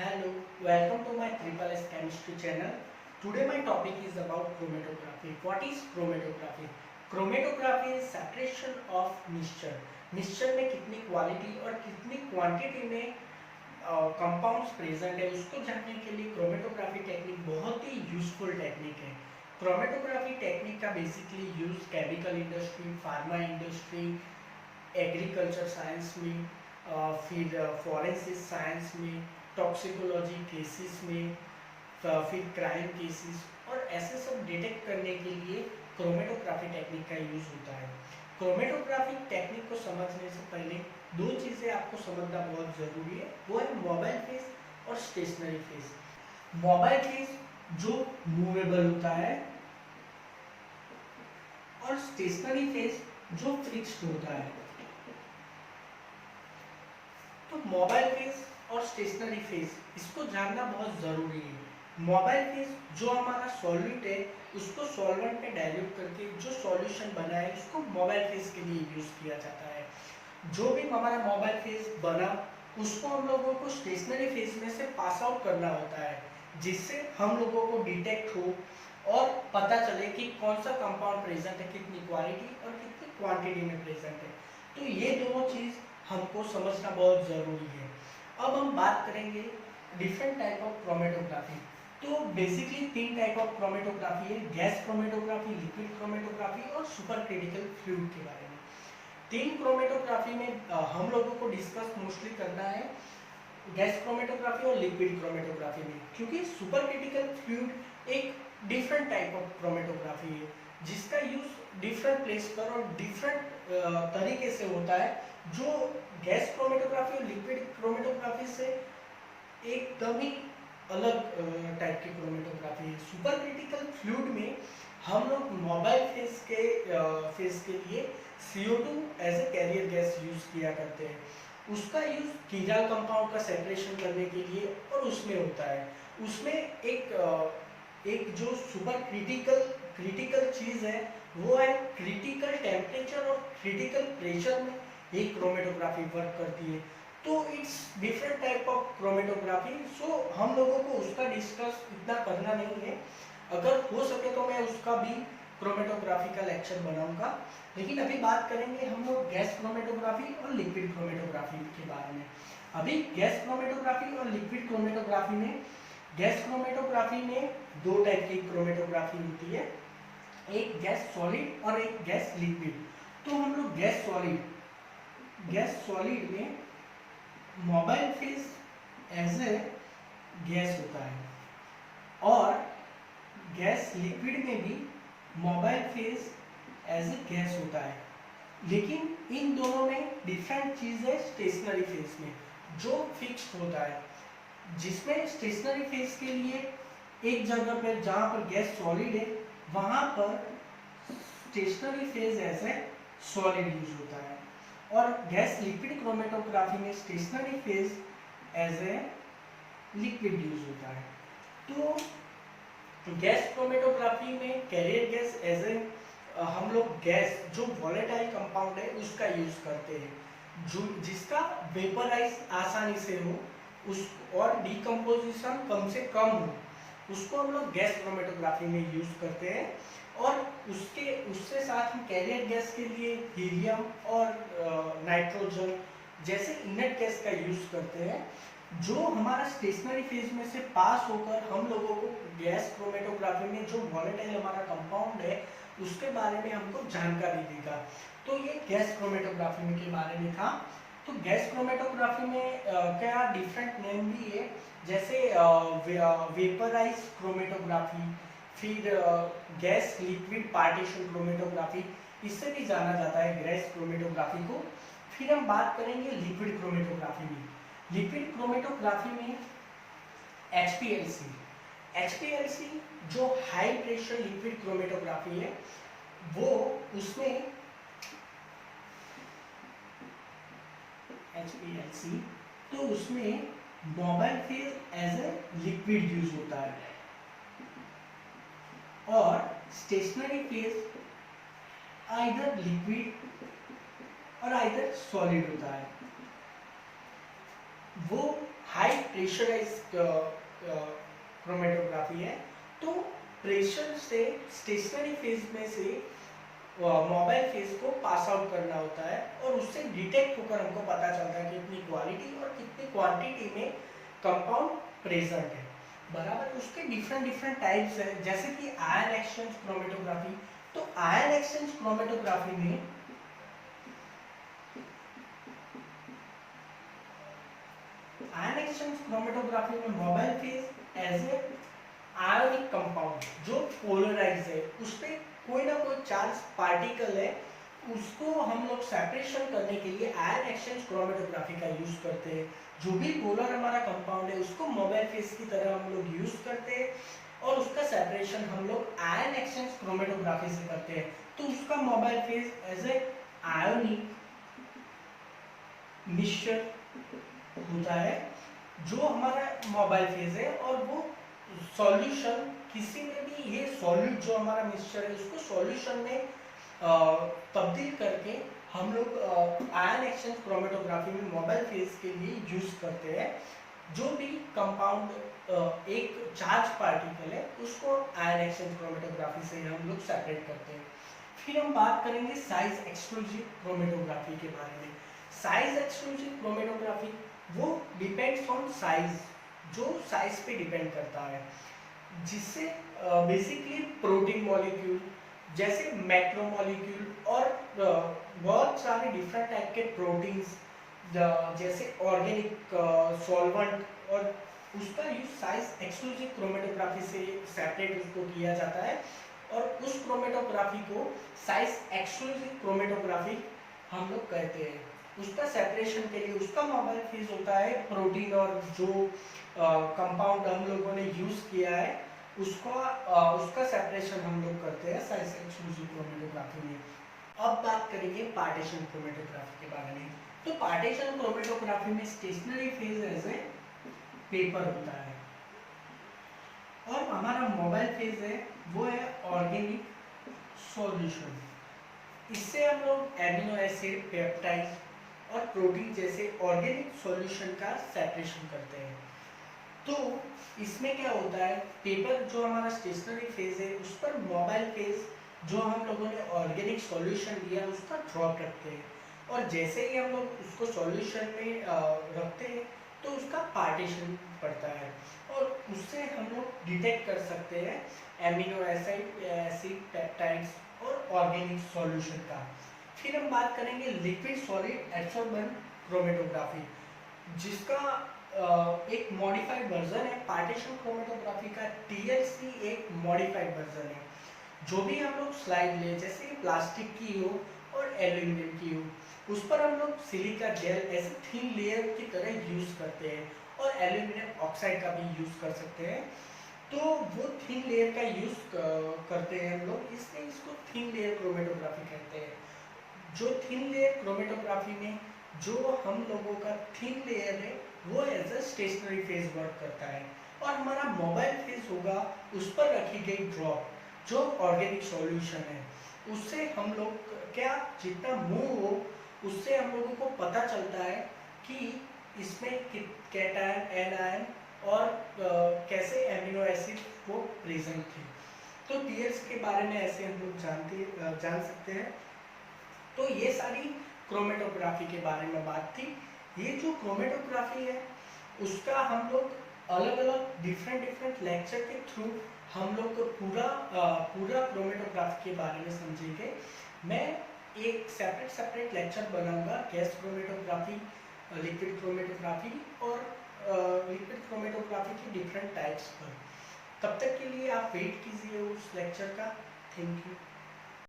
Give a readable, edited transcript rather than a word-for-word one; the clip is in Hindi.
Hello, welcome to my Triple S Chemistry channel. Today my topic is about chromatography. What is chromatography? Chromatography is separation of mixture. Mixture में कितनी क्वालिटी और कितनी क्वांटिटी में कंपाउंड्स प्रेजेंट है उसको जानने के लिए क्रोमेटोग्राफी टेक्निक बहुत ही यूजफुल टेक्निक है। क्रोमेटोग्राफी टेक्निक का basically use chemical industry, pharma industry, agriculture science में, फिर फॉरेंसिक साइंस में, टॉक्सिकोलॉजी केसेस में, फिर क्राइम केसेस और ऐसे सब डिटेक्ट करने के लिए क्रोमेटोग्राफी टेक्निक का यूज होता है। क्रोमेटोग्राफी टेक्निक को समझने से पहले दो चीज़ें आपको समझना बहुत ज़रूरी है, वो है मोबाइल फेस और स्टेशनरी फेस। मोबाइल फेस जो मूवेबल होता है और स्टेशनरी फेस जो फिक्स्ड होता है। तो मोबाइल फेस और स्टेशनरी फेस इसको जानना बहुत ज़रूरी है। मोबाइल फेस जो हमारा सॉल्यूट है उसको सॉल्वेंट में डाइल्यूट करके जो सॉल्यूशन बना है उसको मोबाइल फेस के लिए यूज़ किया जाता है। जो भी हमारा मोबाइल फेस बना उसको हम लोगों को स्टेशनरी फेस में से पास आउट करना होता है, जिससे हम लोगों को डिटेक्ट हो और पता चले कि कौन सा कंपाउंड प्रेजेंट है, कितनी क्वालिटी और कितनी क्वांटिटी में प्रेजेंट है। तो ये दोनों चीज़ हमको समझना बहुत ज़रूरी है। अब हम बात करेंगे डिफरेंट टाइप ऑफ क्रोमेटोग्राफी। तो बेसिकली तीन टाइप ऑफ क्रोमेटोग्राफी है, गैस क्रोमेटोग्राफी, लिक्विड क्रोमेटोग्राफी और सुपर क्रिटिकल फ्लूइड के बारे में। तीन क्रोमेटोग्राफी में हम लोगों को डिस्कस मोस्टली करना है गैस क्रोमेटोग्राफी और लिक्विड क्रोमेटोग्राफी में, क्योंकि सुपर क्रिटिकल फ्लूइड एक डिफरेंट टाइप ऑफ क्रोमेटोग्राफी है जिसका यूज डिफरेंट प्लेस पर और डिफरेंट तरीके से होता है, जो गैस क्रोमेटोग्राफी और लिक्विड क्रोमेटोग्राफी से एकदम ही अलग टाइप की क्रोमेटोग्राफी है। सुपर क्रिटिकल फ्लूइड में हम लोग मोबाइल फेस के लिए CO2 as a carrier gas use किया करते हैं। उसका यूज कीरल कंपाउंड का सेपरेशन करने के लिए और उसमें होता है। उसमें एक जो सुपर क्रिटिकल चीज है वो है क्रिटिकल टेम्परेचर और क्रिटिकल प्रेशर में ये क्रोमेटोग्राफी वर्क करती है। तो it's different type of chromatography. So हम लोगों को उसका डिस्कस इतना करना नहीं है, अगर हो सके तो मैं उसका भी क्रोमेटोग्राफी का लेक्चर बनाऊंगा। लेकिन अभी बात करेंगे हम लोग गैस क्रोमेटोग्राफी और लिक्विड क्रोमेटोग्राफी के बारे में। अभी गैस क्रोमेटोग्राफी और लिक्विड क्रोमेटोग्राफी में, गैस क्रोमेटोग्राफी में दो टाइप की क्रोमेटोग्राफी होती है, एक गैस सॉलिड और एक गैस लिक्विड। तो हम लोग गैस सॉलिड में mobile phase as a gas होता है और गैस लिक्विड में भी mobile phase as a gas होता है। लेकिन इन दोनों में डिफरेंट चीज है स्टेशनरी फेस में, जो फिक्स्ड होता है, जिसमें स्टेशनरी फेस के लिए एक जगह पर जहां पर गैस सॉलिड है वहां पर stationary phase as a solid use होता है, और गैस लिक्विड क्रोमेटोग्राफी में stationary phase as a liquid use होता है। तो गैस क्रोमेटोग्राफी में कैरियर गैस एज ए हम लोग गैस जो वॉलेटाइल कंपाउंड है उसका यूज करते हैं, जो जिसका वेपराइज आसानी से हो उस और डिकम्पोजिशन कम से कम हो, उसको हम लोग गैस क्रोमेटोग्राफी में यूज करते हैं। और उससे साथ हम कैरियर गैस के लिए हीलियम और नाइट्रोजन जैसे इनर्ट गैस का यूज करते हैं, जो हमारा स्टेशनरी फेज में से पास होकर हम लोगों को गैस क्रोमेटोग्राफी में जो वॉलेटाइल हमारा कंपाउंड है उसके बारे में हमको जानकारी देगा। तो ये गैस क्रोमेटोग्राफी में के बारे में था। तो गैस क्रोमेटोग्राफी में क्या डिफरेंट नेम भी है, जैसे वेपराइज क्रोमेटोग्राफी, फिर गैस लिक्विड पार्टीशन क्रोमेटोग्राफी, इससे भी जाना जाता है गैस क्रोमेटोग्राफी को। फिर हम बात करेंगे लिक्विड क्रोमेटोग्राफी में। लिक्विड क्रोमेटोग्राफी में HPLC जो हाई प्रेशर लिक्विड क्रोमेटोग्राफी है, वो उसमें HPLC तो उसमें mobile phase as a liquid use होता है और स्टेशनरी फेज आइदर लिक्विड और आइदर सॉलिड होता है। वो हाई प्रेशराइज क्रोमेटोग्राफी है। तो प्रेशर से स्टेशनरी फेज में से मोबाइल फेज को पास आउट करना होता है और उससे डिटेक्ट होकर हमको पता चलता है कि कितनी क्वालिटी और कितनी क्वांटिटी में कंपाउंड प्रेजेंट है। बराबर, उसके डिफरेंट डिफरेंट टाइप्स है, जैसे कि आयन एक्सचेंज क्रोमेटोग्राफी। तो आयन एक्सचेंज क्रोमेटोग्राफी में mobile phase as a ionic compound जो पोलराइज है, उस पे कोई ना कोई चार्ज पार्टिकल है, उसको हम लोग सेपरेशन करने के लिए आयन एक्सचेंज क्रोमेटोग्राफी का यूज करते हैं। जो भी पोलर हमारा कंपाउंड है उसको मोबाइल फेज की तरह हम लोग यूज करते हैं और उसका सेपरेशन हम लोग आयन एक्सचेंज क्रोमेटोग्राफी से करते हैं। तो उसका mobile phase as a ionic mixture होता है जो हमारा मोबाइल फेज है, और वो सॉल्यूशन किसी में भी, ये सॉल्यूट जो हमारा मिक्सचर है उसको सॉल्यूशन में तब्दील करके हम लोग आयन एक्सचेंज क्रोमेटोग्राफी में मोबाइल फेज के लिए यूज करते हैं। जो भी कंपाउंड एक चार्ज पार्टिकल है उसको आयन एक्सचेंज क्रोमेटोग्राफी से हम लोग सेपरेट करते हैं। फिर हम बात करेंगे साइज एक्सक्लूसिव क्रोमेटोग्राफी के बारे में। साइज एक्सक्लूसिव क्रोमेटोग्राफी वो डिपेंड्स ऑन साइज, जो साइज पे डिपेंड करता है, जिससे बेसिकली प्रोटीन मॉलिक्यूल जैसे मैक्रोमोलिक्यूल और बहुत सारे डिफरेंट टाइप के प्रोटीन्स जैसे ऑर्गेनिक सॉल्वेंट, और उसका यूज साइज एक्सक्लूसिव क्रोमेटोग्राफी से सेपरेट उसको किया जाता है और उस क्रोमेटोग्राफी को साइज एक्सक्लूसिव क्रोमेटोग्राफी हम लोग कहते हैं। उसका सेपरेशन के लिए उसका मोबाइल फेज होता है प्रोटीन, और जो कंपाउंड हम लोगों ने यूज किया है उसका सेपरेशन हम लोग करते हैं साइज एक्सक्लूसिव क्रोमेटोग्राफी में। अब बात करेंगे पार्टीशन क्रोमेटोग्राफी के बारे में। तो पार्टीशन क्रोमेटोग्राफी में stationary phase as a paper होता है और हमारा मोबाइल फेज है वो है ऑर्गेनिक सॉल्यूशन। इससे हम लोग एमिनो एसिड, पेप्टाइड और प्रोटीन जैसे ऑर्गेनिक सॉल्यूशन का सेपरेशन करते हैं। तो इसमें क्या होता है, पेपर जो हमारा स्टेशनरी फेज है उस पर मोबाइल फेज जो हम लोगों ने ऑर्गेनिक सॉल्यूशन लिया उसका ड्रॉप रखते हैं, और जैसे ही हम लोग उसको सॉल्यूशन में रखते हैं तो उसका पार्टीशन पड़ता है और उससे हम लोग डिटेक्ट कर सकते हैं एमिनो एसिड, पेप्टाइड्स और ऑर्गेनिक सॉल्यूशन का। फिर हम बात करेंगे लिक्विड सॉलिड एब्सॉर्बेंट क्रोमेटोग्राफी, जिसका एक मॉडिफाइड वर्जन है पार्टीशन क्रोमेटोग्राफी का। TLC एक मॉडिफाइड वर्जन है। जो भी हम लोग स्लाइड ले, जैसे कि प्लास्टिक की हो और एल्यूमिनियम की हो, उस पर हम लोग सिलिका जेल ऐसे थिन लेयर की तरह यूज करते हैं और एल्यूमिनियम ऑक्साइड का भी यूज कर सकते हैं। तो वो थिन लेयर का यूज करते हैं हम लोग, इसलिए इसको थिन लेयर क्रोमेटोग्राफी कहते हैं। जो थिन लेयर क्रोमेटोग्राफी में जो हम लोगों का थिन लेयर है वो as a stationary phase work करता है, और हमारा मोबाइल फेज होगा उस पर रखी गई ड्रॉप जो ऑर्गेनिक सॉल्यूशन है, उससे हम लोग क्या जितना मूव हो उससे हम लोगों को पता चलता है कि इसमें कैटायन, एनायन और कैसे एमिनो एसिड वो प्रेजेंट थे। तो टीएल्स के बारे में ऐसे हम लोग जान सकते हैं। तो ये सारी क्रोमेटोग्राफी के बारे में बात थी। ये जो क्रोमेटोग्राफी है उसका हम लोग अलग अलग डिफरेंट लेक्चर के थ्रू हम लोग पूरा क्रोमेटोग्राफी के बारे में समझेंगे। मैं एक सेपरेट लेक्चर बनाऊंगा गैस क्रोमेटोग्राफी, लिक्विड क्रोमेटोग्राफी और लिक्विड क्रोमेटोग्राफी की डिफरेंट टाइप्स पर। तब तक के लिए आप वेट कीजिए उस लेक्चर का। Thank you.